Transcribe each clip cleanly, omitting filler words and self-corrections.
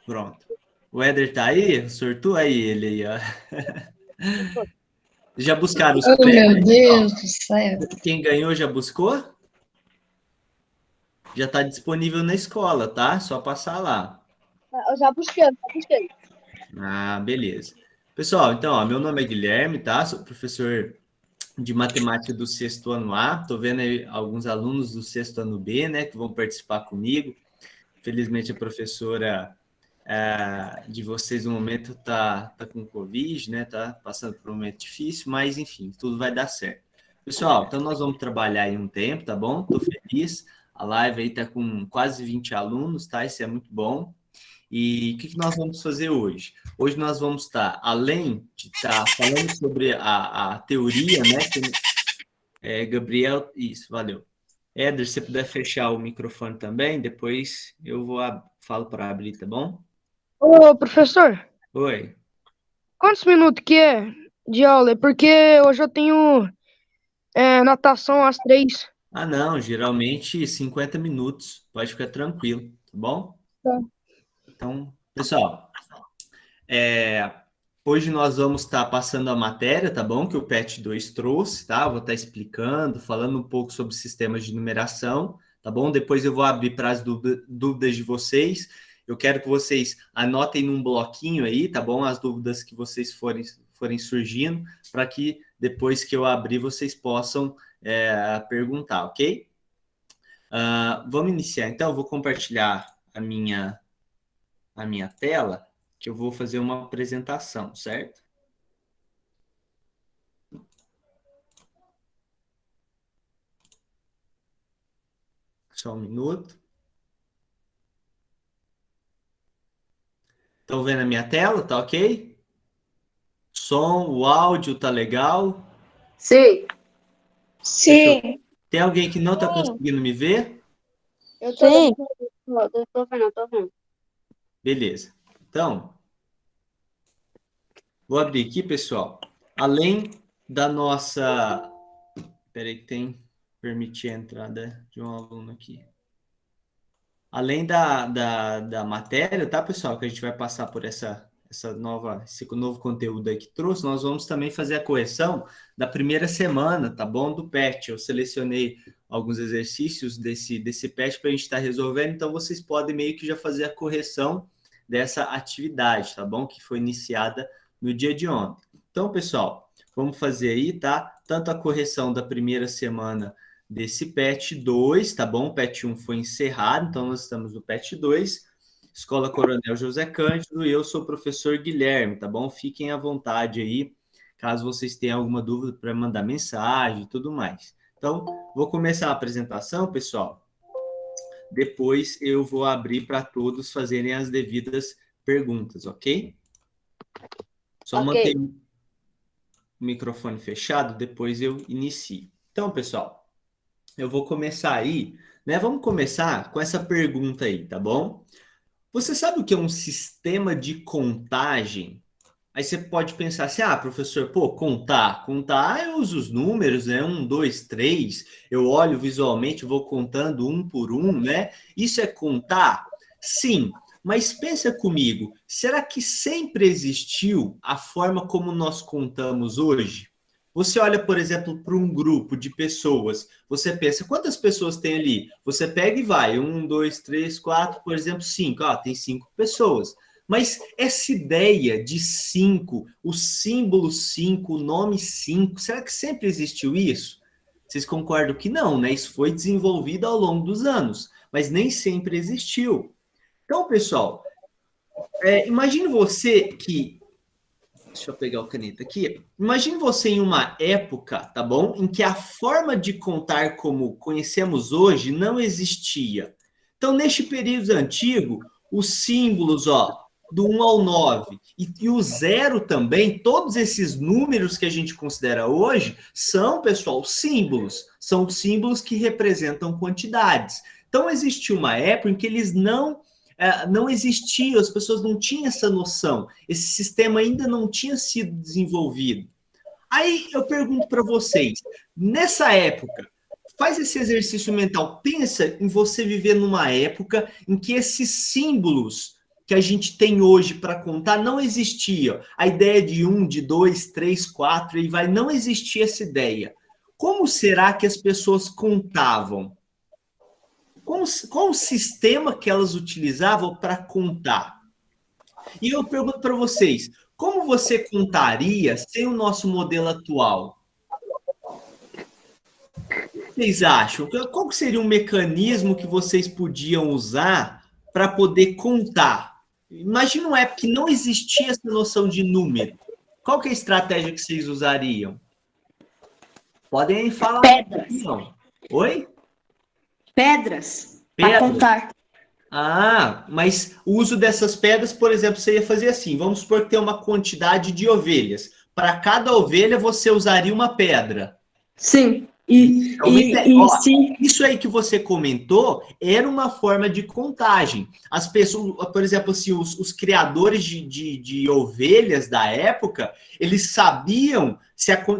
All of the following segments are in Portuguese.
Pronto. O Éder tá aí? Sortou aí ele aí, ó. Já buscaram os Oh, meu prêmios? Deus do céu. Quem ganhou já buscou? Já está disponível na escola, tá? Só passar lá. Eu já busquei, eu já busquei. Ah, beleza. Pessoal, então, ó, meu nome é Guilherme, tá? Sou professor de matemática do sexto ano A. Tô vendo aí alguns alunos do sexto ano B, né, que vão participar comigo. Felizmente a professora de vocês no momento tá com Covid, né? Tá passando por um momento difícil, mas enfim, tudo vai dar certo. Pessoal, então nós vamos trabalhar aí um tempo, tá bom? Tô feliz. A live aí tá com quase 20 alunos, tá? Isso é muito bom. E o que nós vamos fazer hoje? Hoje nós vamos estar, além de estar falando sobre a teoria, né? Gabriel, isso, valeu. Éder, se você puder fechar o microfone também, depois eu falo para abrir, tá bom? Ô, professor, Oi. quantos minutos que é de aula? É porque hoje eu tenho natação às 3. Ah, não, geralmente 50 minutos, pode ficar tranquilo, tá bom? Tá. Então, pessoal, hoje nós vamos estar passando a matéria, tá bom? Que o PET 2 trouxe, tá? Eu vou estar explicando, falando um pouco sobre sistemas de numeração, tá bom? Depois eu vou abrir para as dúvidas de vocês. Eu quero que vocês anotem num bloquinho aí, tá bom? As dúvidas que vocês forem surgindo, para que depois que eu abrir vocês possam perguntar, ok? Vamos iniciar. Então, eu vou compartilhar a minha tela, que eu vou fazer uma apresentação, certo? Só um minuto. Estão vendo a minha tela? Tá ok? Som, o áudio tá legal? Sim. Fechou. Sim, Tem alguém que não está conseguindo me ver? Eu tô vendo, tô vendo. Beleza. Então, vou abrir aqui, pessoal. Além da nossa... Espera aí que tem... Permitir a entrada de um aluno aqui. Além da matéria, tá, pessoal? Que a gente vai passar por esse novo conteúdo aí que trouxe, nós vamos também fazer a correção da primeira semana, tá bom? Do PET. Eu selecionei alguns exercícios desse PET para a gente estar resolvendo, então vocês podem meio que já fazer a correção dessa atividade, tá bom? Que foi iniciada no dia de ontem. Então, pessoal, vamos fazer aí, tá? Tanto a correção da primeira semana desse PET 2, tá bom? O PET 1 foi encerrado, então nós estamos no PET 2. Escola Coronel José Cândido, e eu sou o professor Guilherme, tá bom? Fiquem à vontade aí, caso vocês tenham alguma dúvida para mandar mensagem e tudo mais. Então, vou começar a apresentação, pessoal. Depois eu vou abrir para todos fazerem as devidas perguntas, ok? Só manter o microfone fechado, depois eu inicio. Então, pessoal, eu vou começar aí, né? Vamos começar com essa pergunta aí, tá bom? Você sabe o que é um sistema de contagem? Aí você pode pensar assim, professor, contar, eu uso os números, né? 1, 2, 3, eu olho visualmente, vou contando um por um, né? Isso é contar? Sim, mas pensa comigo, será que sempre existiu a forma como nós contamos hoje? Você olha, por exemplo, para um grupo de pessoas, você pensa, quantas pessoas tem ali? Você pega e vai, 1, 2, 3, 4, por exemplo, 5. Tem 5 pessoas. Mas essa ideia de 5, o símbolo 5, o nome 5, será que sempre existiu isso? Vocês concordam que não, né? Isso foi desenvolvido ao longo dos anos, mas nem sempre existiu. Então, pessoal, imagine você que... Deixa eu pegar o caneta aqui. Imagine você em uma época, tá bom? Em que a forma de contar como conhecemos hoje não existia. Então, neste período antigo, os símbolos, do 1 ao 9 e o 0 também, todos esses números que a gente considera hoje, são, pessoal, símbolos. São símbolos que representam quantidades. Então, existiu uma época em que eles não existiam, as pessoas não tinham essa noção, esse sistema ainda não tinha sido desenvolvido. Aí eu pergunto para vocês, nessa época, faz esse exercício mental, pensa em você viver numa época em que esses símbolos que a gente tem hoje para contar não existia. A ideia de 1, de 2, 3, 4, e vai, não existia essa ideia. Como será que as pessoas contavam? Qual o sistema que elas utilizavam para contar? E eu pergunto para vocês, como você contaria sem o nosso modelo atual? Vocês acham? Qual seria um mecanismo que vocês podiam usar para poder contar? Imagina uma época que não existia essa noção de número. Qual que é a estratégia que vocês usariam? Podem falar. Pedras. Não. Oi? Pedras para Pedras? contar. Ah, mas o uso dessas pedras, por exemplo, você ia fazer assim. Vamos supor que tem uma quantidade de ovelhas. Para cada ovelha, você usaria uma pedra. Sim. Isso aí que você comentou era uma forma de contagem. As pessoas, por exemplo, assim, os criadores de ovelhas da época, eles sabiam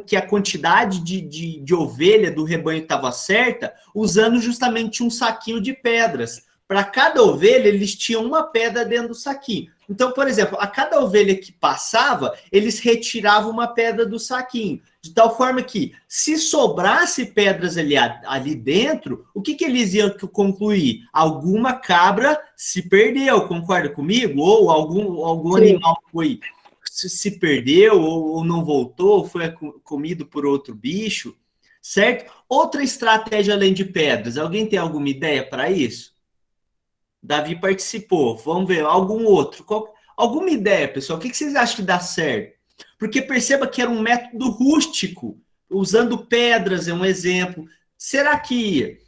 que a quantidade de ovelha do rebanho estava certa, usando justamente um saquinho de pedras. Para cada ovelha, eles tinham uma pedra dentro do saquinho. Então, por exemplo, a cada ovelha que passava, eles retiravam uma pedra do saquinho. De tal forma que, se sobrasse pedras ali dentro, o que eles iam concluir? Alguma cabra se perdeu, concorda comigo? Ou algum animal se perdeu, ou não voltou, ou foi comido por outro bicho, certo? Outra estratégia além de pedras, alguém tem alguma ideia para isso? Davi participou, vamos ver, algum outro. Alguma ideia, pessoal? O que vocês acham que dá certo? Porque perceba que era um método rústico, usando pedras é um exemplo. Será que,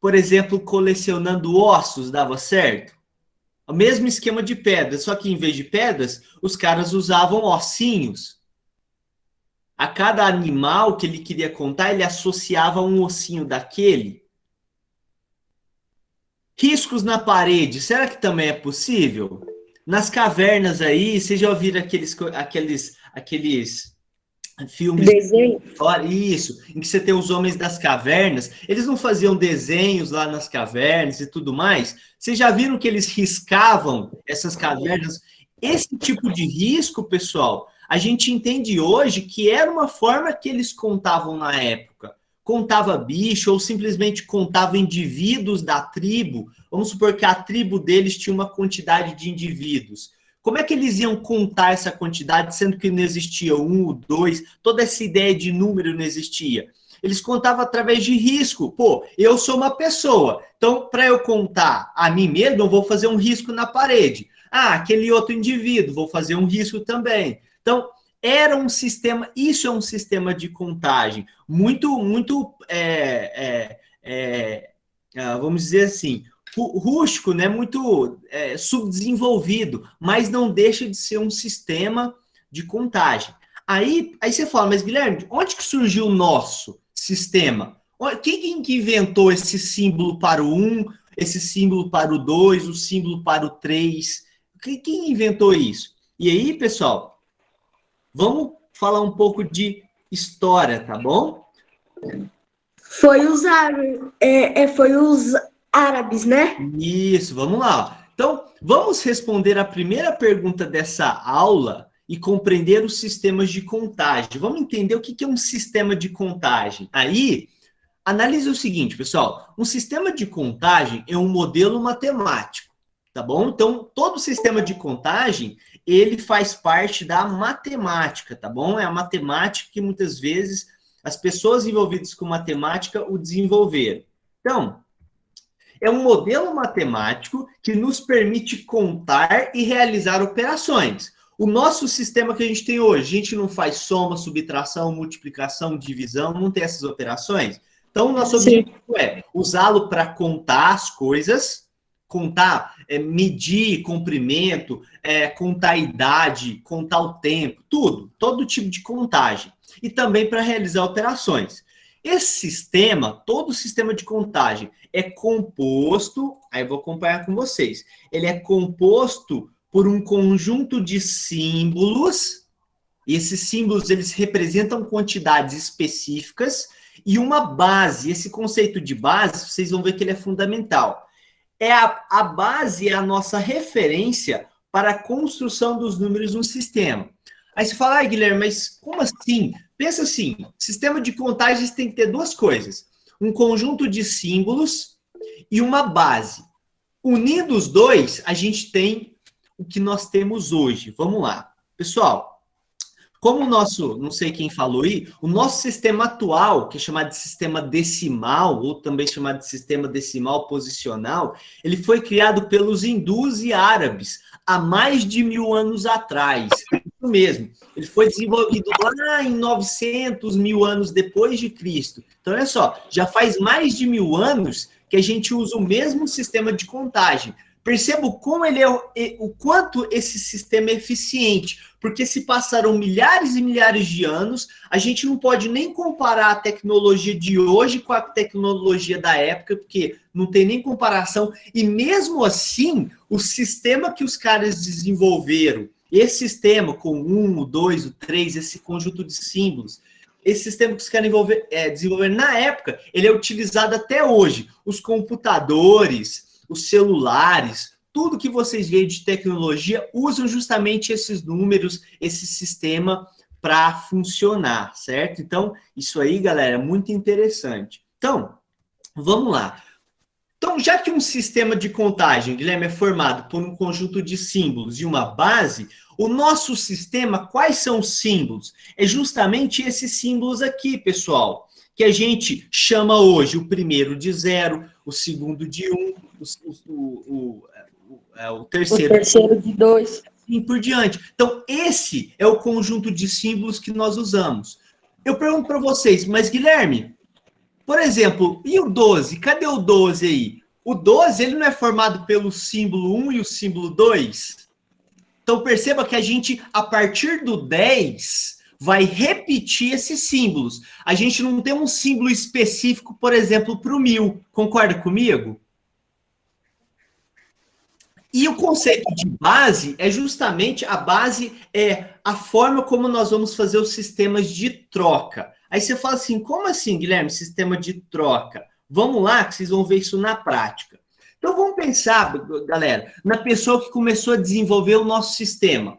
por exemplo, colecionando ossos dava certo? O mesmo esquema de pedras, só que em vez de pedras, os caras usavam ossinhos. A cada animal que ele queria contar, ele associava um ossinho daquele. Riscos na parede, será que também é possível? Nas cavernas aí, vocês já ouviram aqueles filmes? Desenho? Isso, em que você tem os homens das cavernas, eles não faziam desenhos lá nas cavernas e tudo mais? Vocês já viram que eles riscavam essas cavernas? Esse tipo de risco, pessoal, a gente entende hoje que era uma forma que eles contavam na época. Contava bicho ou simplesmente contava indivíduos da tribo. Vamos supor que a tribo deles tinha uma quantidade de indivíduos. Como é que eles iam contar essa quantidade, sendo que não existia 1, 2, toda essa ideia de número não existia? Eles contavam através de risco. Pô, eu sou uma pessoa, então para eu contar a mim mesmo, eu vou fazer um risco na parede. Ah, aquele outro indivíduo, vou fazer um risco também. Então, era um sistema, isso é um sistema de contagem muito vamos dizer assim, rústico, né? Muito subdesenvolvido, mas não deixa de ser um sistema de contagem. Aí você fala, mas Guilherme, onde que surgiu o nosso sistema? Quem que inventou esse símbolo para o 1, esse símbolo para o 2, o símbolo para o 3? Quem inventou isso? E aí, pessoal, vamos falar um pouco de história, tá bom? Foi os árabes, né? Isso, vamos lá. Então, vamos responder a primeira pergunta dessa aula e compreender os sistemas de contagem. Vamos entender o que é um sistema de contagem. Aí, analise o seguinte, pessoal. Um sistema de contagem é um modelo matemático, tá bom? Então, todo sistema de contagem, ele faz parte da matemática, tá bom? É a matemática que muitas vezes as pessoas envolvidas com matemática o desenvolveram. Então, é um modelo matemático que nos permite contar e realizar operações. O nosso sistema que a gente tem hoje, a gente não faz soma, subtração, multiplicação, divisão, não tem essas operações. Então, o nosso objetivo é usá-lo para contar as coisas, contar, medir comprimento, contar a idade, contar o tempo, tudo, todo tipo de contagem. E também para realizar operações. Esse sistema, todo sistema de contagem, é composto, aí eu vou acompanhar com vocês, ele é composto por um conjunto de símbolos, e esses símbolos eles representam quantidades específicas, e uma base. Esse conceito de base, vocês vão ver que ele é fundamental. a base é a nossa referência para a construção dos números no sistema. Aí você fala, Guilherme, mas como assim? Pensa assim, sistema de contagens tem que ter duas coisas. Um conjunto de símbolos e uma base. Unindo os dois, a gente tem o que nós temos hoje. Vamos lá. Pessoal, como o nosso, não sei quem falou aí, o nosso sistema atual, que é chamado de sistema decimal, ou também chamado de sistema decimal posicional, ele foi criado pelos hindus e árabes há mais de 1000 anos atrás. Isso mesmo. Ele foi desenvolvido lá em 900, 1000 anos depois de Cristo. Então, olha só, já faz mais de 1000 anos que a gente usa o mesmo sistema de contagem. Perceba como o quanto esse sistema é eficiente, porque se passaram milhares e milhares de anos, a gente não pode nem comparar a tecnologia de hoje com a tecnologia da época, porque não tem nem comparação, e mesmo assim, o sistema que os caras desenvolveram, esse sistema com 1, o 2, o 3, esse conjunto de símbolos, esse sistema que os caras desenvolver na época, ele é utilizado até hoje. Os computadores, os celulares, tudo que vocês veem de tecnologia usam justamente esses números, esse sistema para funcionar, certo? Então, isso aí, galera, é muito interessante. Então, vamos lá. Então, já que um sistema de contagem, Guilherme, é formado por um conjunto de símbolos e uma base, o nosso sistema, quais são os símbolos? É justamente esses símbolos aqui, pessoal, que a gente chama hoje o primeiro de 0, o segundo de 1, o terceiro de 2. E por diante. Então, esse é o conjunto de símbolos que nós usamos. Eu pergunto para vocês, mas Guilherme, por exemplo, e o 12? Cadê o 12 aí? O 12, ele não é formado pelo símbolo 1 e o símbolo 2? Então, perceba que a gente, a partir do 10, vai repetir esses símbolos. A gente não tem um símbolo específico, por exemplo, para o 1000. Concorda comigo? E o conceito de base é justamente, a base é a forma como nós vamos fazer os sistemas de troca. Aí você fala assim, como assim, Guilherme, sistema de troca? Vamos lá, que vocês vão ver isso na prática. Então, vamos pensar, galera, na pessoa que começou a desenvolver o nosso sistema.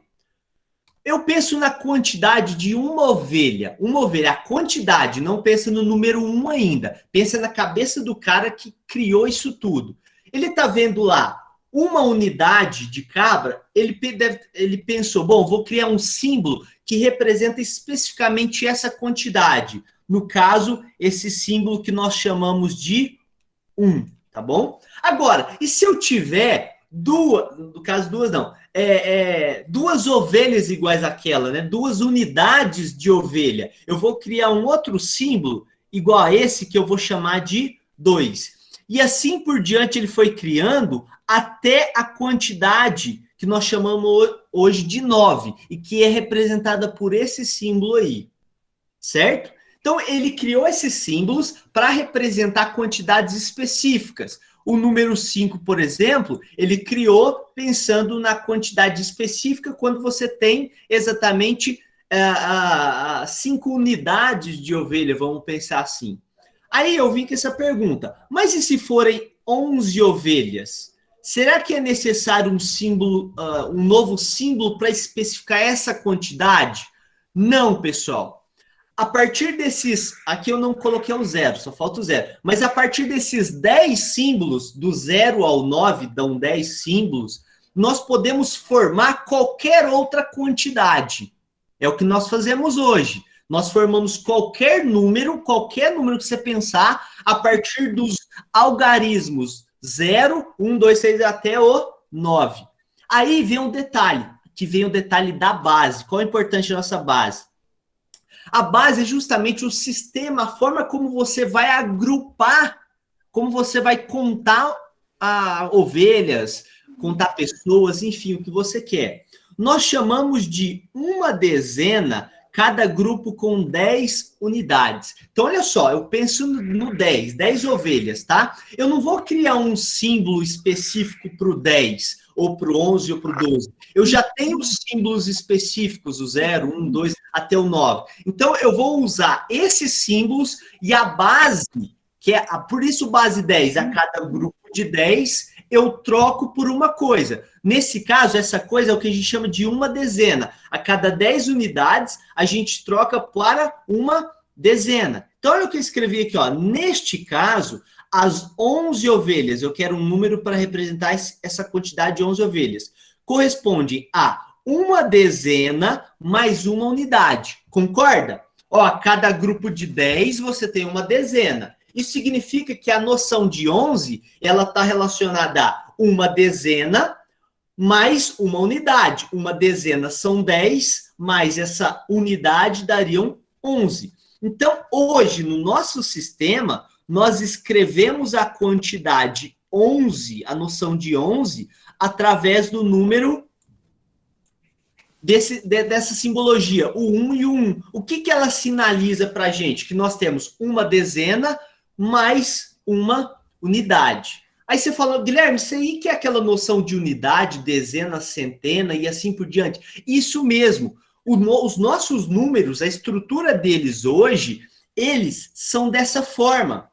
Eu penso na quantidade de uma ovelha. Uma ovelha, a quantidade, não pensa no número 1 ainda. Pensa na cabeça do cara que criou isso tudo. Ele está vendo lá uma unidade de cabra, ele pensou, bom, vou criar um símbolo que representa especificamente essa quantidade. No caso, esse símbolo que nós chamamos de 1, tá bom? Agora, e se eu tiver duas, no caso duas não, duas ovelhas iguais àquela, né? Duas unidades de ovelha. Eu vou criar um outro símbolo igual a esse que eu vou chamar de 2. E assim por diante ele foi criando até a quantidade que nós chamamos hoje de 9 e que é representada por esse símbolo aí, certo? Então ele criou esses símbolos para representar quantidades específicas. O número 5, por exemplo, ele criou pensando na quantidade específica quando você tem exatamente 5 unidades de ovelha, vamos pensar assim. Aí eu vim com essa pergunta, mas e se forem 11 ovelhas? Será que é necessário um símbolo, um novo símbolo para especificar essa quantidade? Não, pessoal. A partir desses, aqui eu não coloquei o 0, só falta o 0, mas a partir desses 10 símbolos, do 0 ao 9, dão 10 símbolos, nós podemos formar qualquer outra quantidade. É o que nós fazemos hoje. Nós formamos qualquer número que você pensar, a partir dos algarismos 0, 1, 2, 3, até o 9. Aí vem um detalhe, que vem o detalhe da base. Qual é a importância da nossa base? A base é justamente o sistema, a forma como você vai agrupar, como você vai contar ovelhas, contar pessoas, enfim, o que você quer. Nós chamamos de uma dezena cada grupo com 10 unidades. Então, olha só, eu penso no 10 ovelhas, tá? Eu não vou criar um símbolo específico para o 10, ou para o 11, ou para o 12. Eu já tenho os símbolos específicos, o 0, 1, 2, até o 9. Então, eu vou usar esses símbolos e a base, que é, por isso base 10, a cada grupo de 10, eu troco por uma coisa. Nesse caso, essa coisa é o que a gente chama de uma dezena. A cada 10 unidades, a gente troca para uma dezena. Então, olha o que eu escrevi aqui, ó. Neste caso, as 11 ovelhas, eu quero um número para representar essa quantidade de 11 ovelhas, corresponde a uma dezena mais uma unidade. Concorda? Ó, cada grupo de 10, você tem uma dezena. Isso significa que a noção de 11, ela está relacionada a uma dezena mais uma unidade. Uma dezena são 10, mais essa unidade dariam 11. Então, hoje, no nosso sistema, nós escrevemos a quantidade 11, a noção de 11, através do número dessa simbologia, o 1 e o 1. O que ela sinaliza para a gente? Que nós temos uma dezena mais uma unidade. Aí você fala, Guilherme, isso aí que é aquela noção de unidade, dezena, centena e assim por diante. Isso mesmo. Os nossos números, a estrutura deles hoje, eles são dessa forma.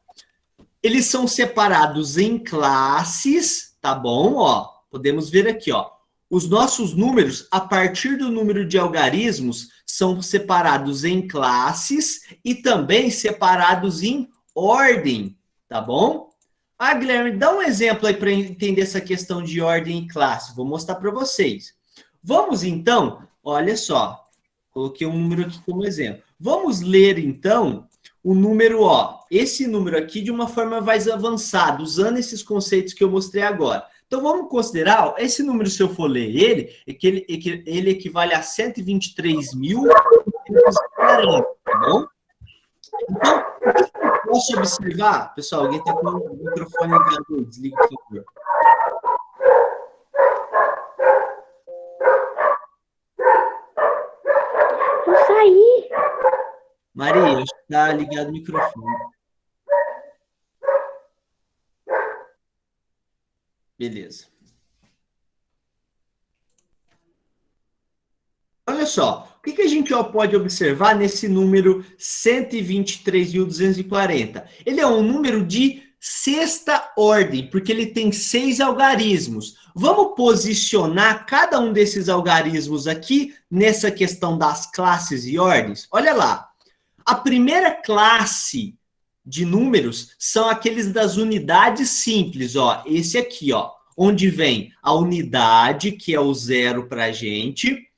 Eles são separados em classes, tá bom? Ó, podemos ver aqui, ó. Os nossos números, a partir do número de algarismos, são separados em classes e também separados em ordem, tá bom? Ah, Guilherme, dá um exemplo aí para entender essa questão de ordem e classe. Vou mostrar para vocês. Vamos, então, olha só. Coloquei um número aqui como exemplo. Vamos ler, então, o número, ó. Esse número aqui de uma forma mais avançada, usando esses conceitos que eu mostrei agora. Então, vamos considerar, ó, esse número, se eu for ler ele, ele equivale a 123.040, tá bom? Então, posso observar? Pessoal, alguém está com o microfone ligado? Desliga, por favor. Eu saí. Maria, está ligado o microfone. Beleza. Olha só, o que a gente pode observar nesse número 123.240? Ele é um número de sexta ordem, porque ele tem 6 algarismos. Vamos posicionar cada um desses algarismos aqui nessa questão das classes e ordens? Olha lá. A primeira classe de números são aqueles das unidades simples, ó. Esse aqui, ó, onde vem a unidade, que é o 0 para a gente.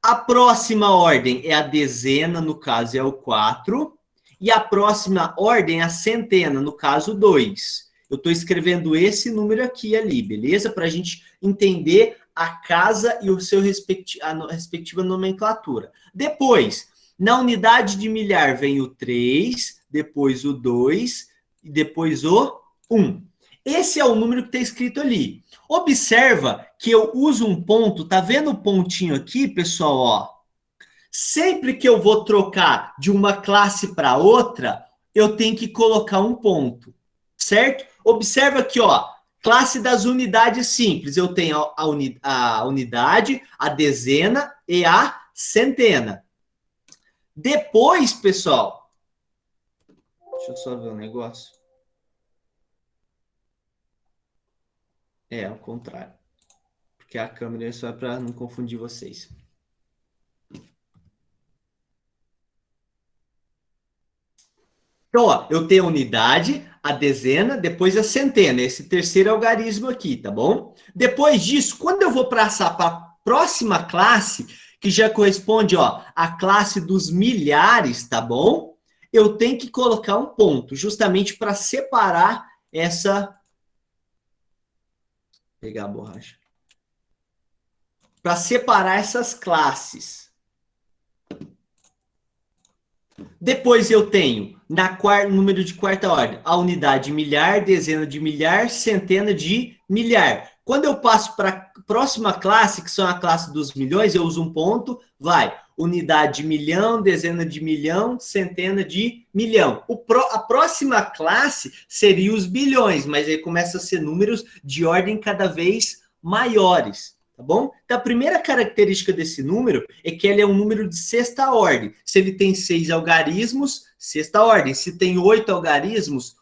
A próxima ordem é a dezena, no caso é o 4. E a próxima ordem é a centena, no caso 2. Eu estou escrevendo esse número aqui e ali, beleza? Para a gente entender a casa e a respectiva nomenclatura. Depois, na unidade de milhar vem o 3, depois o 2 e depois o 1. Esse é o número que está escrito ali. Observa que eu uso um ponto, tá vendo o pontinho aqui, pessoal? Ó. Sempre que eu vou trocar de uma classe para outra, eu tenho que colocar um ponto, certo? Observa aqui, ó, classe das unidades simples. Eu tenho a unidade, a dezena e a centena. Depois, pessoal, deixa eu só ver um negócio. É, ao contrário. Porque a câmera é só para não confundir vocês. Então, ó, eu tenho a unidade, a dezena, depois a centena. Esse terceiro algarismo aqui, tá bom? Depois disso, quando eu vou passar para a próxima classe, que já corresponde, ó, à classe dos milhares, tá bom? Eu tenho que colocar um ponto, justamente para separar essa... Pegar a borracha. Para separar essas classes. Depois eu tenho, número de quarta ordem, a unidade milhar, dezena de milhar, centena de milhar. Quando eu passo para a próxima classe, que são a classe dos milhões, eu uso um ponto, vai. Unidade de milhão, dezena de milhão, centena de milhão. A próxima classe seria os bilhões, mas aí começa a ser números de ordem cada vez maiores, tá bom? Então, a primeira característica desse número é que ele é um número de sexta ordem. Se ele tem 6 algarismos, sexta ordem. Se tem 8 algarismos,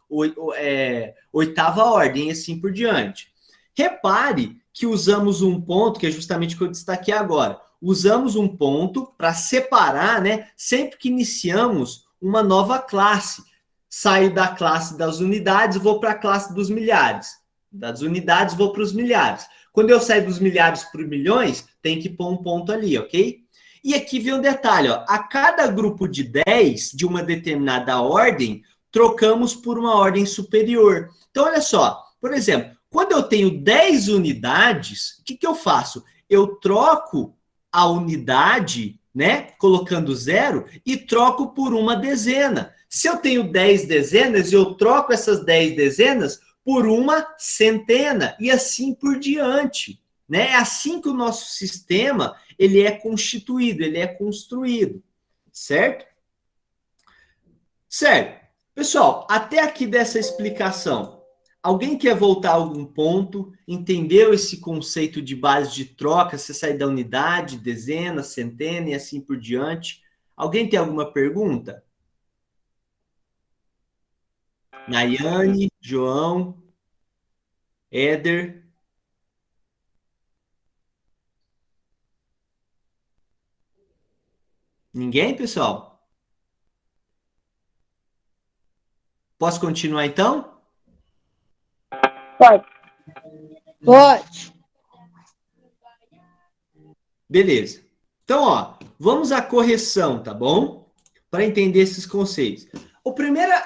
oitava ordem, e assim por diante. Repare que usamos um ponto, que é justamente o que eu destaquei agora. Usamos um ponto para separar, né? Sempre que iniciamos uma nova classe. Saio da classe das unidades, vou para a classe dos milhares. Das unidades, vou para os milhares. Quando eu saio dos milhares para os milhões, tem que pôr um ponto ali, ok? E aqui vem um detalhe, ó. A cada grupo de 10 de uma determinada ordem, trocamos por uma ordem superior. Então, olha só. Por exemplo, quando eu tenho 10 unidades, o que eu faço? Eu troco a unidade, né, colocando 0, e troco por uma dezena. Se eu tenho 10 dezenas, eu troco essas 10 dezenas por uma centena, e assim por diante. Né? É assim que o nosso sistema ele é constituído, ele é construído. Certo? Certo. Pessoal, até aqui dessa explicação, alguém quer voltar a algum ponto? Entendeu esse conceito de base de troca? Você sai da unidade, dezena, centena e assim por diante. Alguém tem alguma pergunta? Nayane, João, Éder. Ninguém, pessoal? Posso continuar então? Pode. Pode. Beleza. Então, ó, vamos à correção, tá bom? Para entender esses conceitos.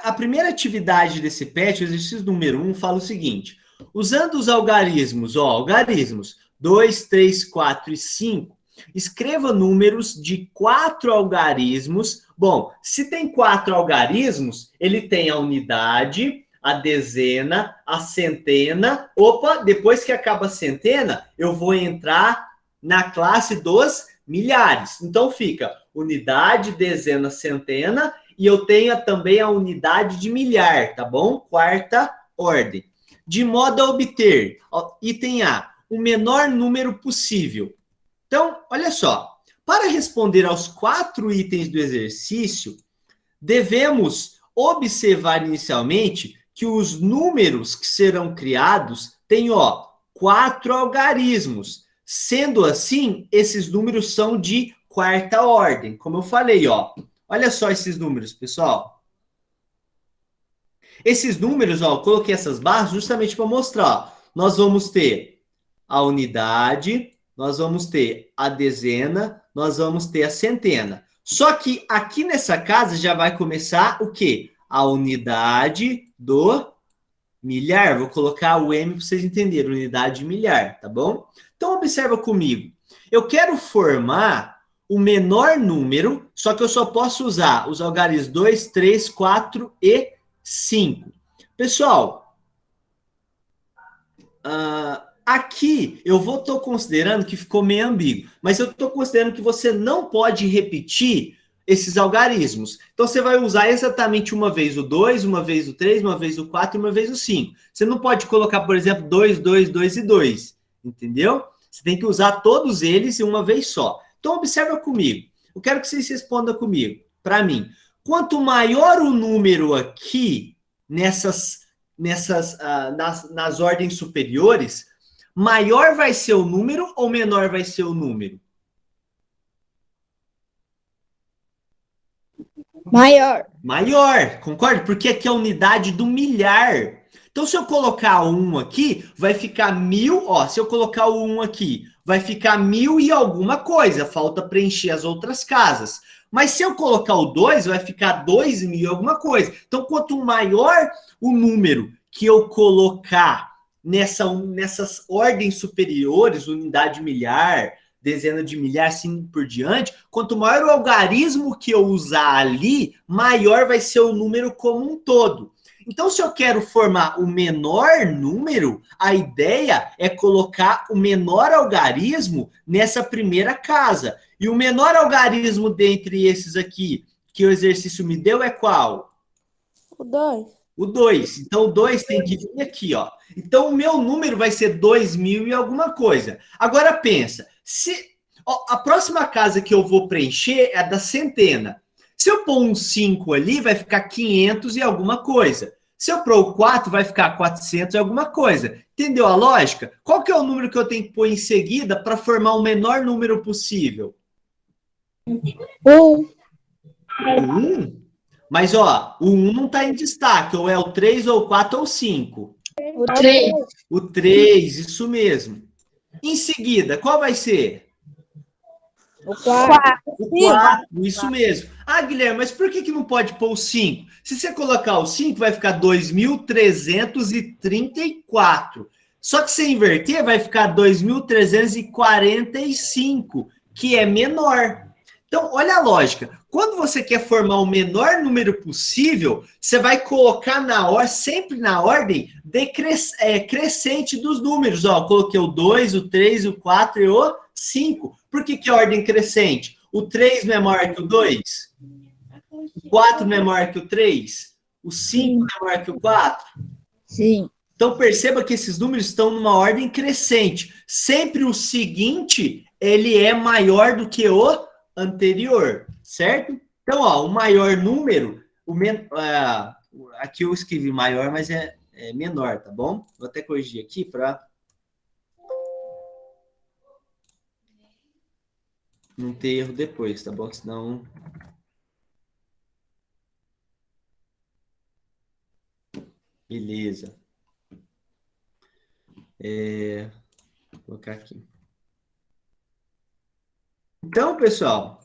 A primeira atividade desse PET, o exercício número 1, fala o seguinte. Usando os algarismos, ó, algarismos 2, 3, 4 e 5, escreva números de 4 algarismos. Bom, se tem 4 algarismos, ele tem a unidade, a dezena, a centena. Opa, depois que acaba a centena, eu vou entrar na classe dos milhares. Então fica unidade, dezena, centena, e eu tenho também a unidade de milhar, tá bom? Quarta ordem. De modo a obter, ó, item A, o menor número possível. Então, olha só, para responder aos 4 itens do exercício, devemos observar inicialmente que os números que serão criados têm, ó, 4 algarismos. Sendo assim, esses números são de quarta ordem, como eu falei, ó. Olha só esses números, pessoal. Esses números, ó, eu coloquei essas barras justamente para mostrar. Ó. Nós vamos ter a unidade, nós vamos ter a dezena, nós vamos ter a centena. Só que aqui nessa casa já vai começar o quê? A unidade do milhar. Vou colocar o M para vocês entenderem, unidade de milhar, tá bom? Então, observa comigo. Eu quero formar o menor número, só que eu só posso usar os algarismos 2, 3, 4 e 5. Pessoal, aqui eu estou considerando que ficou meio ambíguo, mas eu estou considerando que você não pode repetir esses algarismos. Então, você vai usar exatamente uma vez o 2, uma vez o 3, uma vez o 4 e uma vez o 5. Você não pode colocar, por exemplo, 2, 2, 2 e 2. Entendeu? Você tem que usar todos eles em uma vez só. Então, observa comigo. Eu quero que vocês respondam comigo. Para mim, quanto maior o número aqui, nas ordens superiores, maior vai ser o número ou menor vai ser o número? Maior. Maior, concorda? Porque aqui é a unidade do milhar. Então, se eu colocar o 1 aqui, vai ficar 1000. Ó, se eu colocar o 1 aqui, vai ficar 1000 e alguma coisa. Falta preencher as outras casas. Mas se eu colocar o 2, vai ficar 2000 e alguma coisa. Então, quanto maior o número que eu colocar nessas ordens superiores, unidade milhar, dezena de milhar, assim por diante, quanto maior o algarismo que eu usar ali, maior vai ser o número como um todo. Então, se eu quero formar o menor número, a ideia é colocar o menor algarismo nessa primeira casa. E o menor algarismo dentre esses aqui, que o exercício me deu, é qual? O 2. O 2. Então, o 2 tem que vir aqui, ó. Então, o meu número vai ser 2000 e alguma coisa. Agora, pensa. A próxima casa que eu vou preencher é a da centena. Se eu pôr um 5 ali, vai ficar 500 e alguma coisa. Se eu pôr o 4, vai ficar 400 e alguma coisa. Entendeu a lógica? Qual que é o número que eu tenho que pôr em seguida para formar o menor número possível? 1. O 1? Mas, ó, o 1 não está em destaque. Ou é o 3, ou o 4, ou o 5. O 3. O 3, isso mesmo. Em seguida, qual vai ser? O 4. O 4, isso mesmo. Ah, Guilherme, mas por que não pode pôr o 5? Se você colocar o 5, vai ficar 2.334. Só que se inverter, vai ficar 2.345, que é menor. Então, olha a lógica. Quando você quer formar o menor número possível, você vai colocar sempre na ordem crescente dos números. Ó, coloquei o 2, o 3, o 4 e o 5. Por que é ordem crescente? O 3 não é maior que o 2? O 4 não é maior que o 3? O 5 não é maior que o 4? Sim. Então, perceba que esses números estão numa ordem crescente. Sempre o seguinte, ele é maior do que o anterior, certo? Então, ó, o maior número, aqui eu escrevi maior, mas é menor, tá bom? Vou até corrigir aqui para não ter erro depois, tá bom? Senão... Beleza. Vou colocar aqui. Então, pessoal,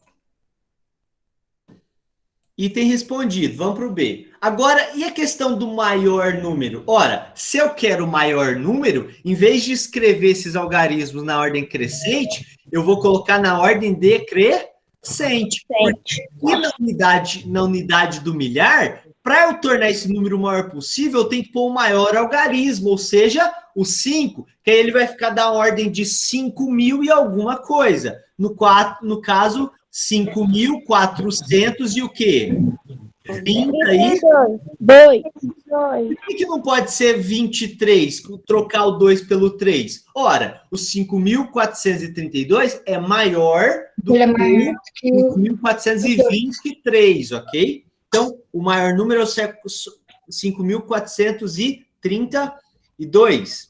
item respondido. Vamos para o B. Agora, e a questão do maior número? Ora, se eu quero o maior número, em vez de escrever esses algarismos na ordem crescente, eu vou colocar na ordem decrescente. E na unidade do milhar, para eu tornar esse número o maior possível, eu tenho que pôr o maior algarismo, ou seja, o 5, que aí ele vai ficar da ordem de 5.000 e alguma coisa. No caso, 5.400 e o quê? 2. Por que não pode ser 23, trocar o 2 pelo 3? Ora, o 5.432 é maior do que 5.423, ok? Então, o maior número é o 5.432.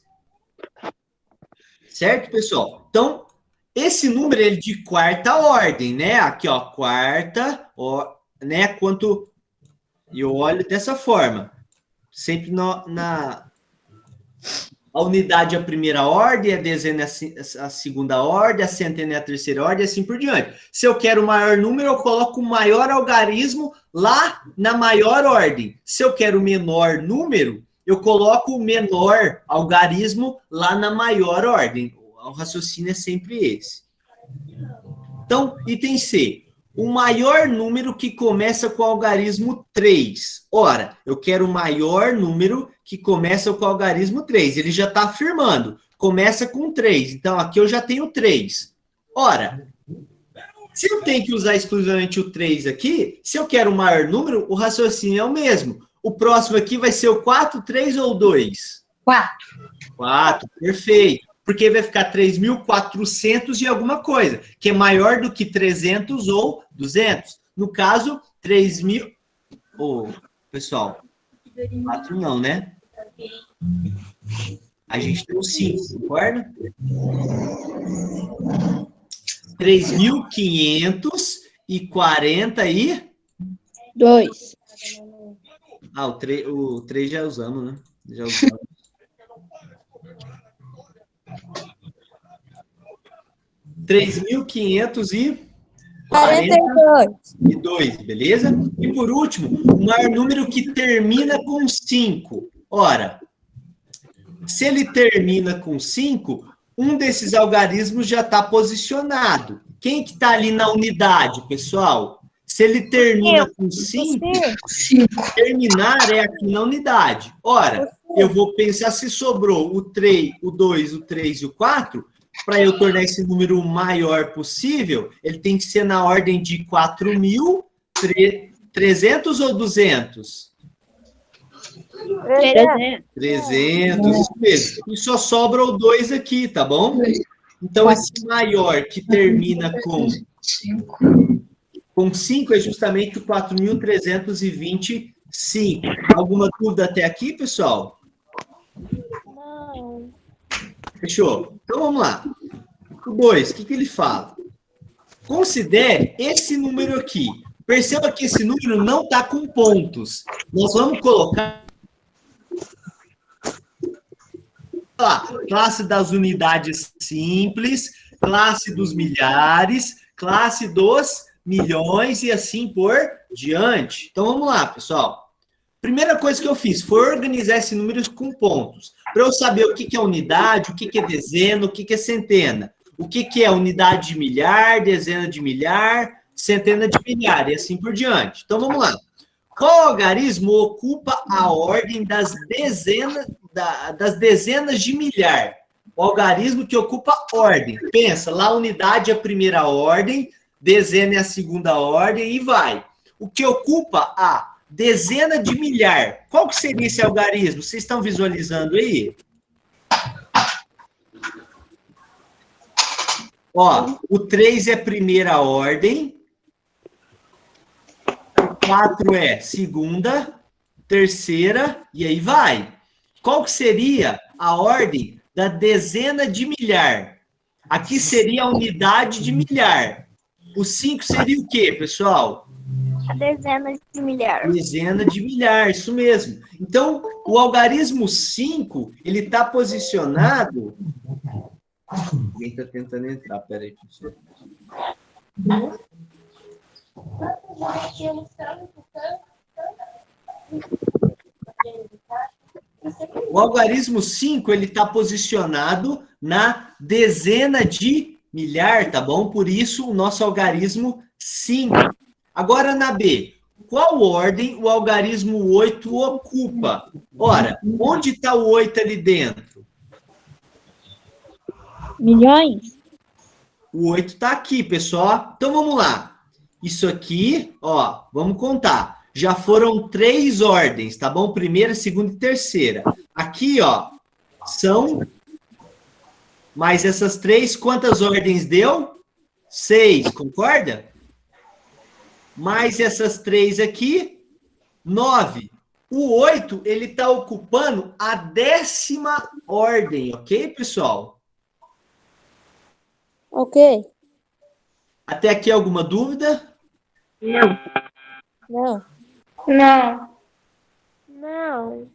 Certo, pessoal? Então, esse número é de quarta ordem, né? Aqui, ó, quarta, ó, né? Quanto eu olho dessa forma. Sempre a unidade é a primeira ordem, a dezena é a segunda ordem, a centena é a terceira ordem, e assim por diante. Se eu quero o maior número, eu coloco o maior algarismo lá na maior ordem. Se eu quero o menor número, eu coloco o menor algarismo lá na maior ordem. O raciocínio é sempre esse. Então, item C. O maior número que começa com o algarismo 3. Ora, eu quero o maior número que começa com o algarismo 3. Ele já está afirmando. Começa com 3. Então, aqui eu já tenho 3. Ora, se eu tenho que usar exclusivamente o 3 aqui, se eu quero o maior número, o raciocínio é o mesmo. O próximo aqui vai ser o 4, 3 ou 2? 4. 4, perfeito. Porque vai ficar 3.400 e alguma coisa, que é maior do que 300 ou 200. No caso, 3.000... pessoal, 4 não, né? A gente tem o 5, concorda? 3.542. Ah, o 3 já usamos, né? Já usamos. 3.542, beleza? E por último, o maior número que termina com 5. Ora, se ele termina com 5, um desses algarismos já está posicionado. Quem que está ali na unidade, pessoal? Se ele termina com 5, terminar é aqui na unidade. Ora, eu vou pensar se sobrou o 3, o 2, o 3 e o 4. Para eu tornar esse número o maior possível, ele tem que ser na ordem de 4.300 ou 200? 300, isso mesmo. E só sobra o 2 aqui, tá bom? Então, esse maior que termina com 5 é justamente o 4.325, 5. Alguma dúvida até aqui, pessoal? Não. Fechou? Então vamos lá. O 2, o que ele fala? Considere esse número aqui. Perceba que esse número não está com pontos. Nós vamos colocar lá, classe das unidades simples, classe dos milhares, classe dos milhões e assim por diante. Então vamos lá, pessoal. Primeira coisa que eu fiz foi organizar esses números com pontos, para eu saber o que é unidade, o que é dezena, o que é centena, o que é unidade de milhar, dezena de milhar, centena de milhar e assim por diante. Então vamos lá. Qual algarismo ocupa a ordem das dezenas de milhar? O algarismo que ocupa ordem. Pensa, lá unidade é a primeira ordem, dezena é a segunda ordem e vai. O que ocupa a dezena de milhar. Qual que seria esse algarismo? Vocês estão visualizando aí? Ó, o 3 é primeira ordem, o 4 é segunda, terceira, e aí vai. Qual que seria a ordem da dezena de milhar? Aqui seria a unidade de milhar. O 5 seria o quê, pessoal? A dezena de milhar. Dezena de milhar, isso mesmo. Então, o algarismo 5, ele está posicionado... Alguém está tentando entrar, peraí. O algarismo 5, ele está posicionado na dezena de milhar, tá bom? Por isso, o nosso algarismo 5. Agora, na B, qual ordem o algarismo 8 ocupa? Ora, onde está o 8 ali dentro? Milhões? O 8 está aqui, pessoal. Então, vamos lá. Isso aqui, ó, vamos contar. Já foram 3 ordens, tá bom? Primeira, segunda e terceira. Aqui, ó, são... Mais essas 3, quantas ordens deu? 6, concorda? Mais essas 3 aqui, 9. O 8, ele está ocupando a 10ª ordem, ok, pessoal? Ok. Até aqui alguma dúvida? Não. Não. Não. Não.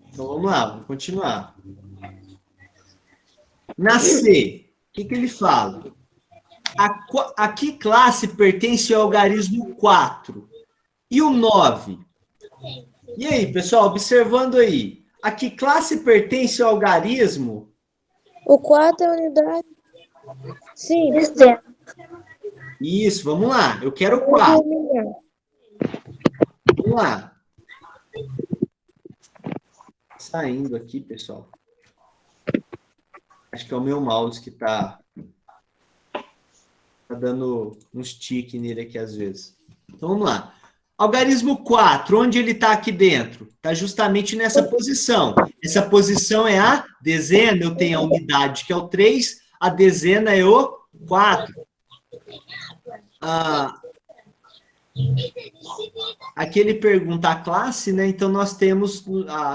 Então, vamos lá, vamos continuar. Na C, o que ele fala? A que classe pertence ao algarismo 4? E o 9? E aí, pessoal, observando aí. A que classe pertence ao algarismo? O 4 é a unidade. Sim. Isso, vamos lá. Eu quero o 4. Vamos lá. Saindo aqui, pessoal. Acho que é o meu mouse que tá dando uns tique nele aqui às vezes. Então, vamos lá. Algarismo 4, onde ele está aqui dentro? Está justamente nessa posição. Essa posição é a dezena, eu tenho a unidade, que é o 3, a dezena é o 4. Aqui ele pergunta a classe, né? Então, nós temos,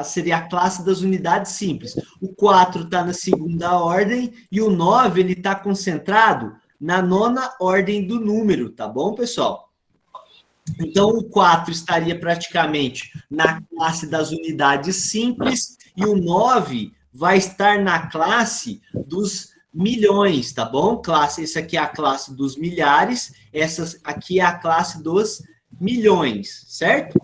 seria a classe das unidades simples. O 4 está na segunda ordem e o 9, ele está concentrado na 9ª ordem do número, tá bom, pessoal? Então, o 4 estaria praticamente na classe das unidades simples e o 9 vai estar na classe dos milhões, tá bom? Essa aqui é a classe dos milhares, essa aqui é a classe dos milhões, certo?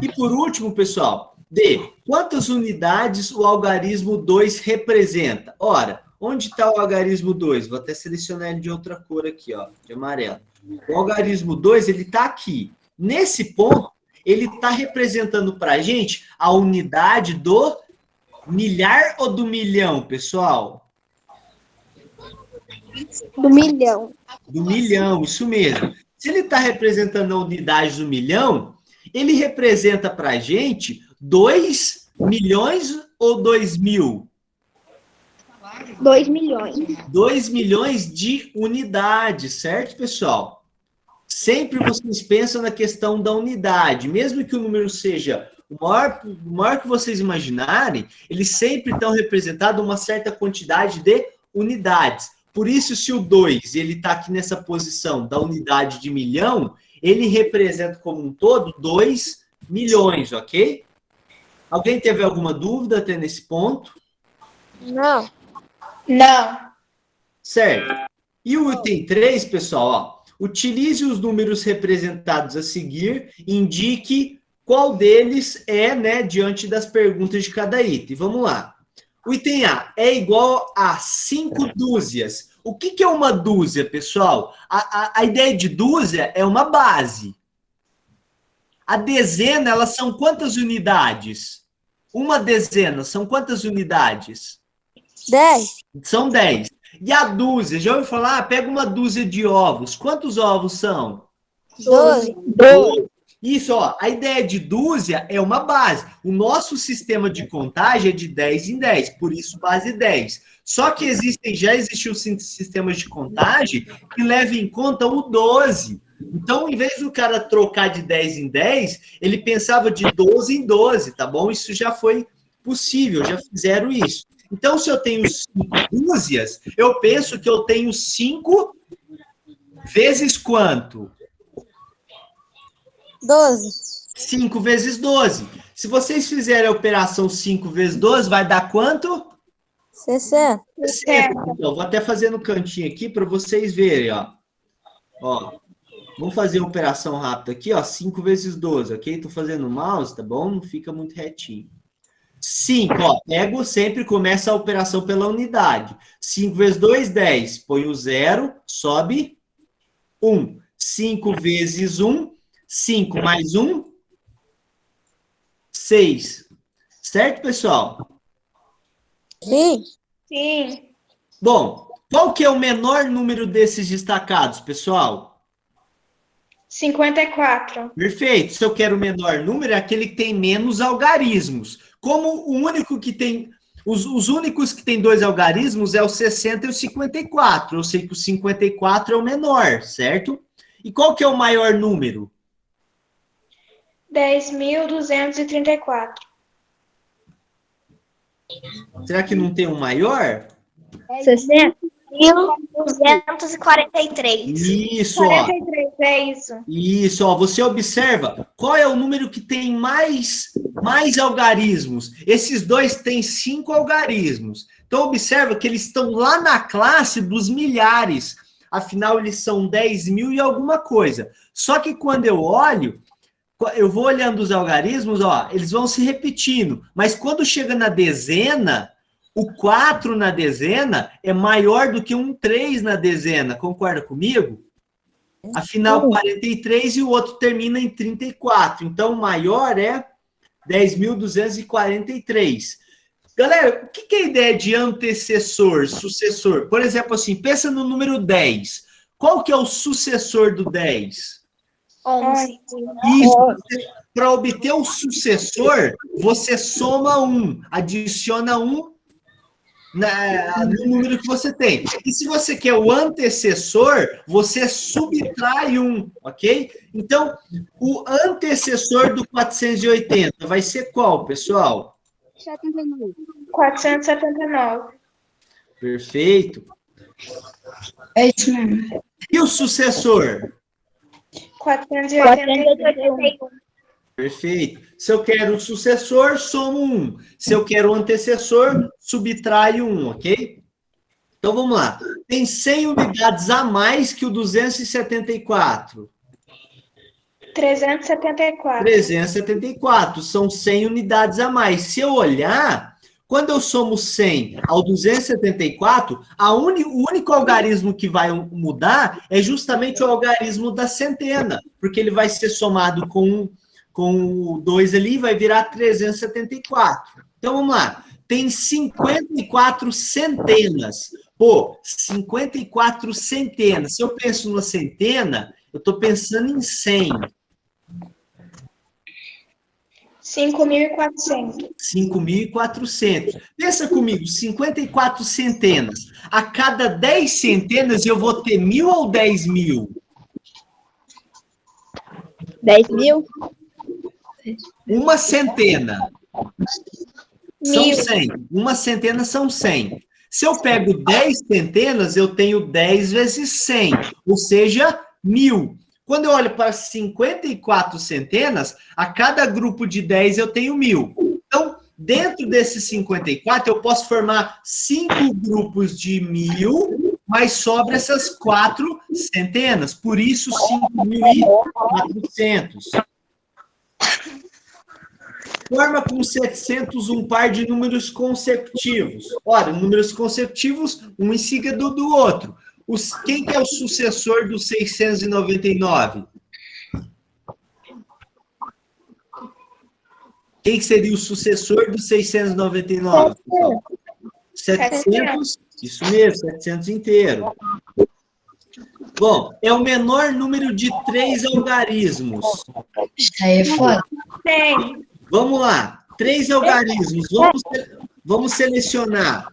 E por último, pessoal, D. Quantas unidades o algarismo 2 representa? Ora, onde está o algarismo 2? Vou até selecionar ele de outra cor aqui, ó, de amarelo. O algarismo 2, ele está aqui. Nesse ponto, ele está representando para a gente a unidade do milhar ou do milhão, pessoal? Do milhão. Do milhão, isso mesmo. Se ele está representando a unidade do milhão, ele representa para a gente 2 milhões ou 2 mil? 2 milhões. 2 milhões de unidades, certo, pessoal? Sempre vocês pensam na questão da unidade. Mesmo que o número seja o maior que vocês imaginarem, eles sempre estão representados uma certa quantidade de unidades. Por isso, se o 2 ele está aqui nessa posição da unidade de milhão, ele representa como um todo 2 milhões, ok? Alguém teve alguma dúvida até nesse ponto? Não. Não. Certo. E o item 3, pessoal, ó, utilize os números representados a seguir e indique qual deles é, né, diante das perguntas de cada item. Vamos lá. O item A é igual a 5 dúzias. O que é uma dúzia, pessoal? A ideia de dúzia é uma base. A dezena, elas são quantas unidades? Uma dezena são quantas unidades? 10. São 10. E a dúzia, já ouviu falar? Pega uma dúzia de ovos. Quantos ovos são? 12. Isso, ó, a ideia de dúzia é uma base. O nosso sistema de contagem é de 10 em 10, por isso base 10. Só que já existiu sistemas de contagem que levam em conta o 12. Então, em vez do cara trocar de 10 em 10, ele pensava de 12 em 12, tá bom? Isso já foi possível, já fizeram isso. Então, se eu tenho 5 dúzias, eu penso que eu tenho 5 vezes quanto? 12. 5 vezes 12. Se vocês fizerem a operação 5 vezes 12, vai dar quanto? 60. 60. Então, vou até fazer no cantinho aqui para vocês verem, ó. Ó, vamos fazer uma operação rápida aqui, ó. 5 vezes 12, ok? Tô fazendo o mouse, tá bom? Não fica muito retinho. 5, ó. Pego, sempre começa a operação pela unidade. 5 vezes 2, 10. Põe o 0, sobe 1. 5 vezes 1, 5 mais 1, 6. Certo, pessoal? Sim. Sim. Bom, qual que é o menor número desses destacados, pessoal? 54. Perfeito. Se eu quero o menor número, é aquele que tem menos algarismos. Como o único que tem... Os únicos que tem 2 algarismos é o 60 e o 54. Eu sei que o 54 é o menor, certo? E qual que é o maior número? 10.234. Será que não tem um maior? 60.243. Isso, ó. 43, é isso. Isso, ó. Você observa qual é o número que tem mais algarismos. Esses dois têm 5 algarismos. Então, observa que eles estão lá na classe dos milhares. Afinal, eles são 10 mil e alguma coisa. Só que quando eu olho, eu vou olhando os algarismos, ó, eles vão se repetindo. Mas quando chega na dezena, o 4 na dezena é maior do que um 3 na dezena. Concorda comigo? Afinal, 43 e o outro termina em 34. Então, o maior é 10.243. Galera, o que é a ideia de antecessor, sucessor? Por exemplo, assim, pensa no número 10. Qual que é o sucessor do 10? 11. Isso. Para obter o sucessor, você soma 1, adiciona 1 no número que você tem. E se você quer o antecessor, você subtrai 1, ok? Então, o antecessor do 480 vai ser qual, pessoal? 479. Perfeito. É isso mesmo. E o sucessor? 481. Perfeito. Se eu quero o sucessor, somo 1. Se eu quero o antecessor, subtraio 1, ok? Então, vamos lá. Tem 100 unidades a mais que o 274. 374. 374. São 100 unidades a mais. Se eu olhar, quando eu somo 100 ao 274, o único algarismo que vai mudar é justamente o algarismo da centena, porque ele vai ser somado com o 2 ali, vai virar 374. Então, vamos lá. Tem 54 centenas. Pô, 54 centenas. Se eu penso numa centena, eu estou pensando em 100. 5.400. 5.400. Pensa comigo, 54 centenas. A cada 10 centenas eu vou ter 1.000 ou 10.000? 10.000? Uma centena são 1.000. 100. Uma centena são 100. Se eu pego 10 centenas, eu tenho 10 vezes 100, ou seja, 1.000. Quando eu olho para 54 centenas, a cada grupo de 10 eu tenho 1.000. Então, dentro desses 54, eu posso formar 5 grupos de 1.000, mas sobra essas 4 centenas. Por isso, 5.400. Forma com 700 um par de números consecutivos. Ora, números consecutivos, um em seguida do outro. Quem que é o sucessor do 699? Quem seria o sucessor do 699? 700, isso mesmo, 700 inteiro. Bom, é o menor número de 3 algarismos. Isso aí é foda. 100. Vamos lá, 3 algarismos. Vamos selecionar.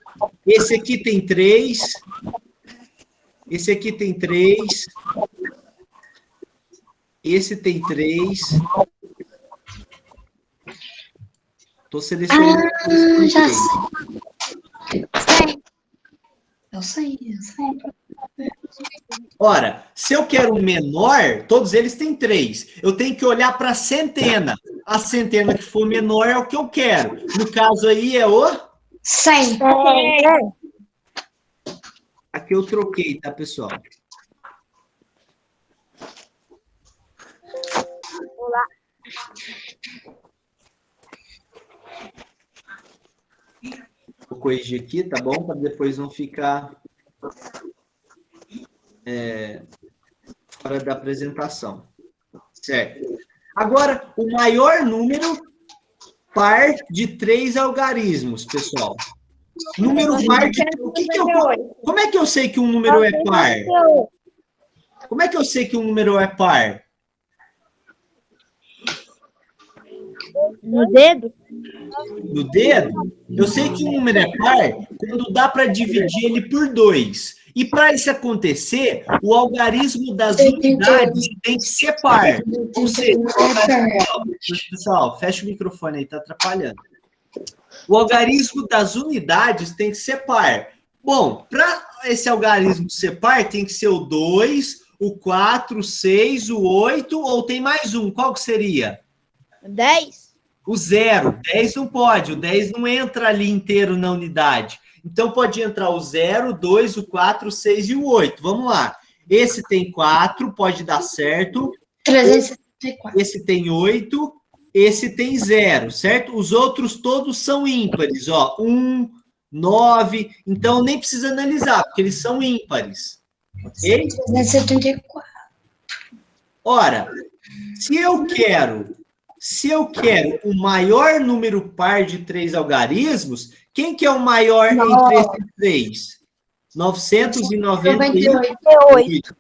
Esse aqui tem 3. Esse aqui tem 3. Esse tem 3. Estou selecionando. Já sei. Eu sei. Ora, se eu quero um menor, todos eles têm 3. Eu tenho que olhar para a centena. A centena que for menor é o que eu quero. No caso aí é o... 100. Aqui eu troquei, tá, pessoal? Olá. Vou corrigir aqui, tá bom? Para depois não ficar fora da apresentação. Certo. Agora, o maior número par de 3 algarismos, pessoal. Número par de... Como é que eu sei que um número é par? Como é que eu sei que um número é par? No dedo? No dedo? Eu sei que um número é par quando dá para dividir ele por 2. E para isso acontecer, o algarismo das unidades tem que ser par. Ou seja, pessoal, fecha o microfone aí, está atrapalhando. O algarismo das unidades tem que ser par. Bom, para esse algarismo ser par, tem que ser o 2, o 4, o 6, o 8, ou tem mais um? Qual que seria? 10? O 0. 10 não pode, o 10 não entra ali inteiro na unidade. Então, pode entrar o 0, o 2, o 4, o 6 e o 8. Vamos lá. Esse tem 4, pode dar certo. 374. Esse tem 8, esse tem 0, certo? Os outros todos são ímpares, ó. 1, 9. Então, nem precisa analisar, porque eles são ímpares. Ok? 374. Ora, se eu quero o maior número par de 3 algarismos, quem que é o maior entre esses 3? 998.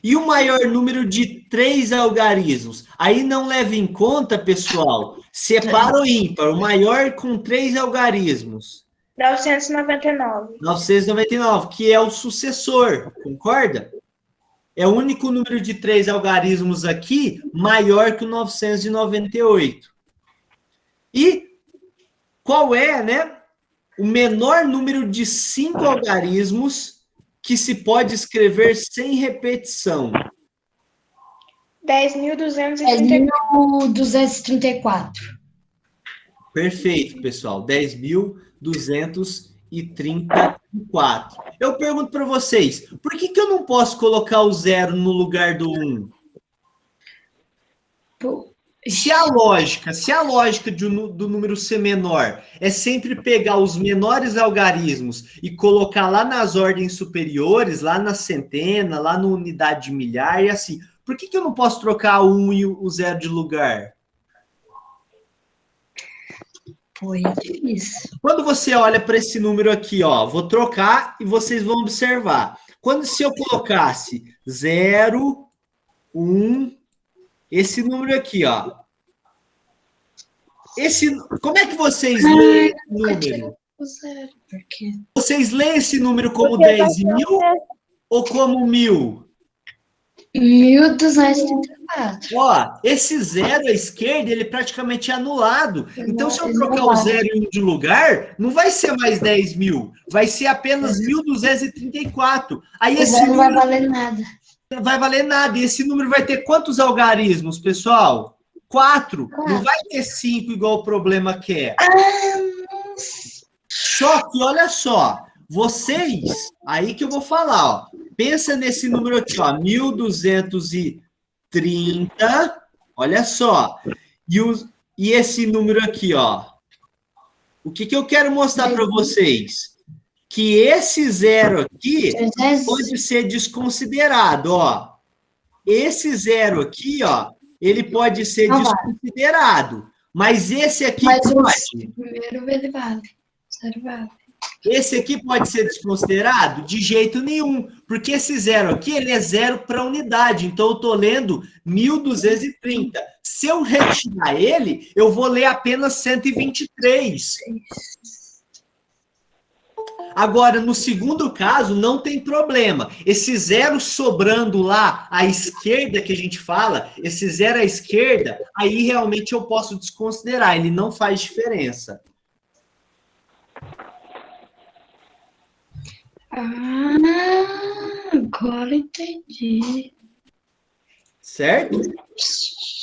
E o maior número de 3 algarismos? Aí não leva em conta, pessoal, se é par ou ímpar. O maior com 3 algarismos. 999. 999, que é o sucessor, concorda? É o único número de 3 algarismos aqui maior que o 998. E qual é, né, o menor número de 5 algarismos que se pode escrever sem repetição? 10.234. 10.234. Perfeito, pessoal. 10.234. Eu pergunto para vocês, por que eu não posso colocar o 0 no lugar do 1? Se a lógica do número ser menor é sempre pegar os menores algarismos e colocar lá nas ordens superiores, lá na centena, lá na unidade de milhar e assim, por que eu não posso trocar o 1 e o 0 de lugar? Foi difícil. Quando você olha para esse número aqui, ó, vou trocar e vocês vão observar. Se eu colocasse 0, esse número aqui, ó. Como é que vocês leem esse número? Vocês leem esse número como 10.000 ou como 1.000? 1.234. Ó, esse zero à esquerda, ele praticamente é anulado. Então, se eu trocar o zero em um de lugar, não vai ser mais 10.000, vai ser apenas 1.234. Aí esse Não vai número valer nada. não vai valer nada. E esse número vai ter quantos algarismos, pessoal? 4. Não vai ter 5 igual o problema quer. Só que, olha só, vocês, aí que eu vou falar, ó. Pensa nesse número aqui, ó, 1.230, olha só. E esse número aqui, ó. O que eu quero mostrar para vocês? Que esse zero aqui pode ser desconsiderado, ó. Esse zero aqui, ó, ele pode ser desconsiderado. Mas esse aqui pode. Primeiro ele vale. Zero vale. Esse aqui pode ser desconsiderado? De jeito nenhum, porque esse zero aqui, ele é zero para unidade, então eu estou lendo 1.230. Se eu retirar ele, eu vou ler apenas 123. Agora, no segundo caso, não tem problema. Esse zero sobrando lá à esquerda que a gente fala, esse zero à esquerda, aí realmente eu posso desconsiderar, ele não faz diferença. Agora entendi. Certo?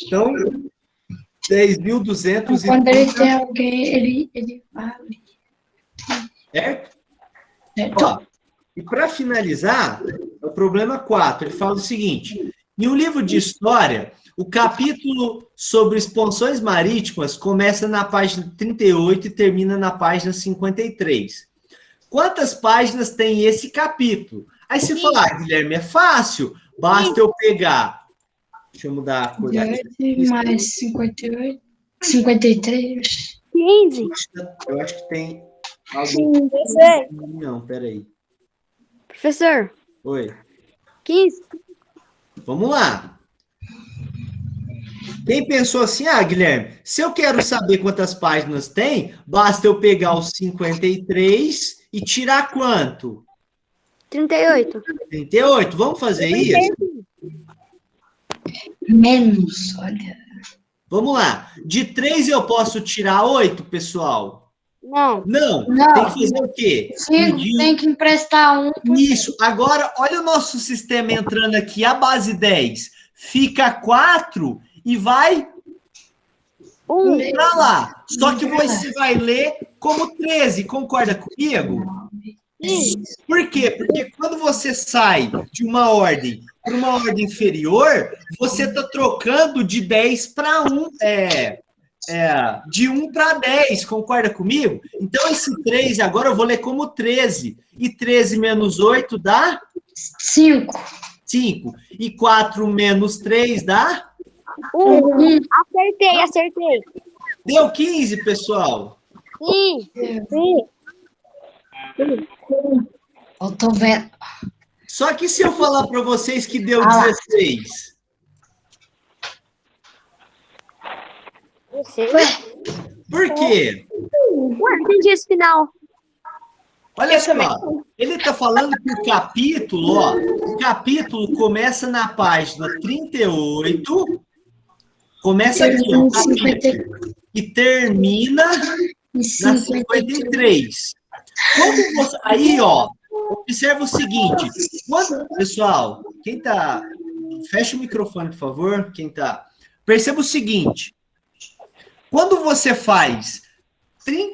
Então, 10.230. Quando ele tem alguém, ele vale. Certo? Certo? Ó, e para finalizar, o problema 4, ele fala o seguinte: em um livro de história, o capítulo sobre expansões marítimas começa na página 38 e termina na página 53. Quantas páginas tem esse capítulo? Aí você fala, Guilherme, é fácil, basta eu pegar. Deixa eu mudar a cor daqui. Mais 58, 53. 15. Eu acho que tem algo. Sim, eu sei. Não, peraí. Professor, Oi. 15. Vamos lá. Quem pensou assim, Guilherme, se eu quero saber quantas páginas tem, basta eu pegar os 53 e tirar quanto? 38. 38. Vamos fazer isso? Menos, olha. Vamos lá. De 3 eu posso tirar 8, pessoal? Não. Não. Não. Tem que fazer o quê? Tem que emprestar um. Isso. Agora, olha o nosso sistema entrando aqui, a base 10. Fica 4 e vai 1 para lá. Só que você vai ler como 13. Concorda comigo? Por quê? Porque quando você sai de uma ordem para uma ordem inferior, você está trocando de 10 para 1. De 1 para 10, concorda comigo? Então, esse 3 agora eu vou ler como 13. E 13 menos 8 dá? 5. 5. E 4 menos 3 dá? 1. Acertei. Deu 15, pessoal. Sim. Eu tô vendo. Só que se eu falar para vocês que deu 16? Eu sei. Por quê? Ué, entendi esse final. Olha só, ele está falando que o capítulo começa na página 38, começa aqui, ó, e termina na 53. Aí, ó, observa o seguinte, pessoal, quem tá... Fecha o microfone, por favor, quem tá... Perceba o seguinte, quando você faz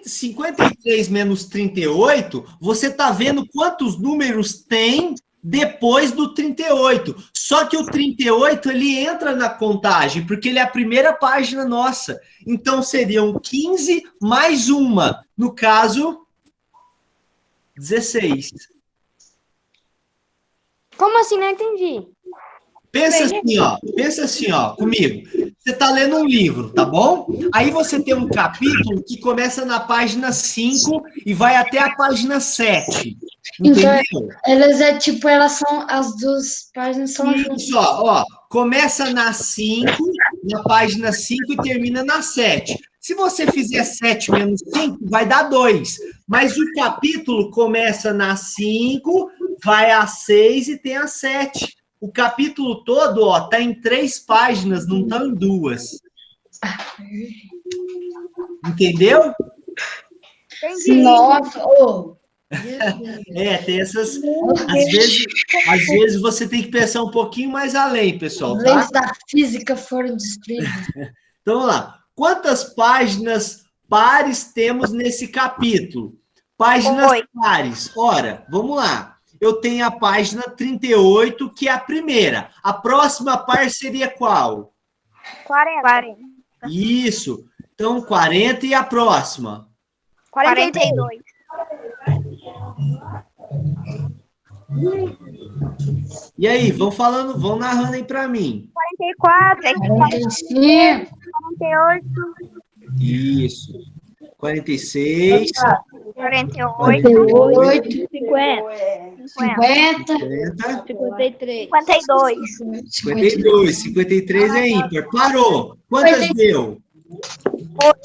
53 menos 38, você está vendo quantos números tem depois do 38. Só que o 38, ele entra na contagem, porque ele é a primeira página nossa. Então, seriam 15 mais uma. No caso, 16. Como assim? Não entendi. Pensa assim, ó, comigo. Você está lendo um livro, tá bom? Aí você tem um capítulo que começa na página 5 e vai até a página 7. Entendeu? Elas é tipo, elas são, as duas páginas são juntas. Isso, ó, começa na 5, na página 5 e termina na 7. Se você fizer 7 menos 5, vai dar 2. Mas o capítulo começa na 5, vai a 6 e tem a 7. O capítulo todo, ó, tá em 3 páginas, não tá em 2. Entendeu? Nossa, ô. Tem essas. Às vezes você tem que pensar um pouquinho mais além, pessoal, As tá? leis da física foram destruídas. Então, vamos lá. Quantas páginas pares temos nesse capítulo? Páginas pares. Ora, vamos lá. Eu tenho a página 38, que é a primeira. A próxima par seria qual? 40. Isso. Então, 40 e a próxima? 42. E aí, vão falando, vão narrando aí para mim. 44. 45. 48. Isso. 46. 48. 50. 50. 53. 52. 53 é ímpar. Parou. Quantas deu? 8.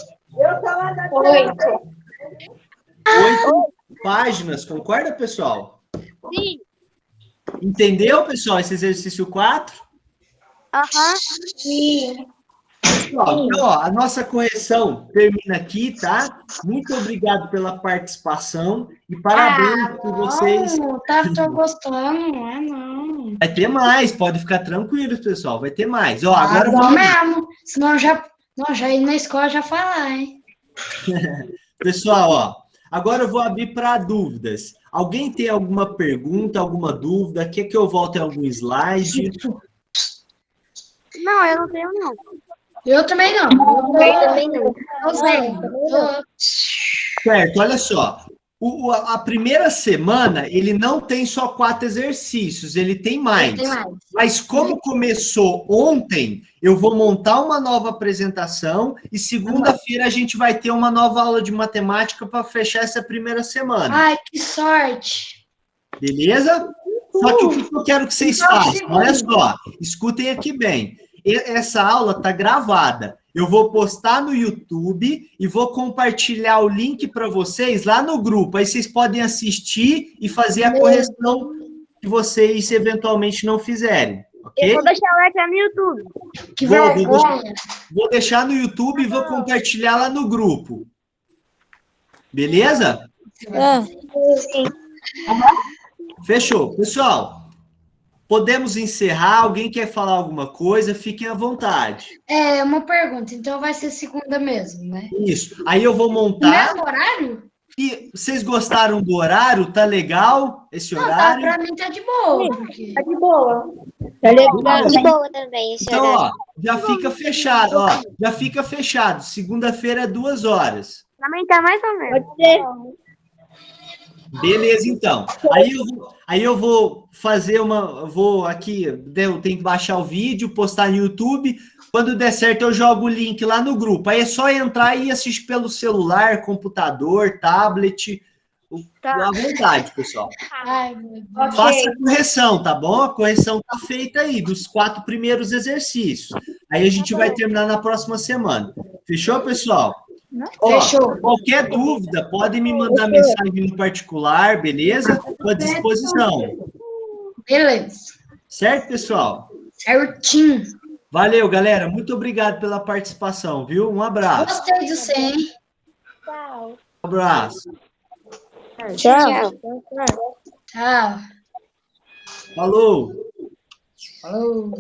8 páginas. Concorda, pessoal? Sim. Entendeu, pessoal, esse exercício 4? Aham. Sim. Pessoal, então, ó, a nossa correção termina aqui, tá? Muito obrigado pela participação e parabéns por vocês. Não, tô gostando, não é não. Vai ter mais, pode ficar tranquilo, pessoal, vai ter mais. Ó, agora Bom vamos... mesmo. Senão já ir na escola já falar, hein? Pessoal, ó, agora eu vou abrir para dúvidas. Alguém tem alguma pergunta, alguma dúvida? Quer que eu volte em algum slide? Não, eu não tenho, não. Eu também não. Eu também não. Eu sei. Certo, olha só. A primeira semana, ele não tem só 4 exercícios, ele tem mais. Mas como começou ontem, eu vou montar uma nova apresentação e segunda-feira a gente vai ter uma nova aula de matemática para fechar essa primeira semana. Ai, que sorte. Beleza? Só que o que eu quero que vocês façam? Olha só, escutem aqui bem. Essa aula está gravada. Eu vou postar no YouTube e vou compartilhar o link para vocês lá no grupo. Aí vocês podem assistir e fazer a correção que vocês eventualmente não fizerem. Ok? Eu vou deixar o like no YouTube. Que vergonha. Vou deixar no YouTube e vou compartilhar lá no grupo. Beleza? Sim. Fechou. Pessoal, podemos encerrar? Alguém quer falar alguma coisa? Fiquem à vontade. É, uma pergunta. Então vai ser segunda mesmo, né? Isso. Aí eu vou No montar. mesmo horário? E vocês gostaram do horário? Tá legal esse Não, tá, horário? pra mim tá de boa. Porque... Tá de boa. Tá De boa também esse Então, horário. ó, já fica fechado, ó. Já fica fechado. Segunda-feira, 2 horas. Também tá mais ou menos. Pode ser. Beleza, então. Aí eu vou fazer uma. Vou aqui, eu tenho que baixar o vídeo, postar no YouTube. Quando der certo, eu jogo o link lá no grupo. Aí é só entrar e assistir pelo celular, computador, tablet. Tá. À vontade, pessoal. Ai, meu Deus. Faça a correção, tá bom? A correção tá feita aí, dos 4 primeiros exercícios. Aí a gente vai terminar na próxima semana. Fechou, pessoal? Ó, Fechou. qualquer dúvida, pode me mandar mensagem no particular, beleza? Estou à disposição. Beleza. Certo, pessoal? Certinho. Valeu, galera. Muito obrigado pela participação, viu? Um abraço. Gostei do você, hein? Tchau. Um abraço. Tchau. Tchau. Falou. Falou.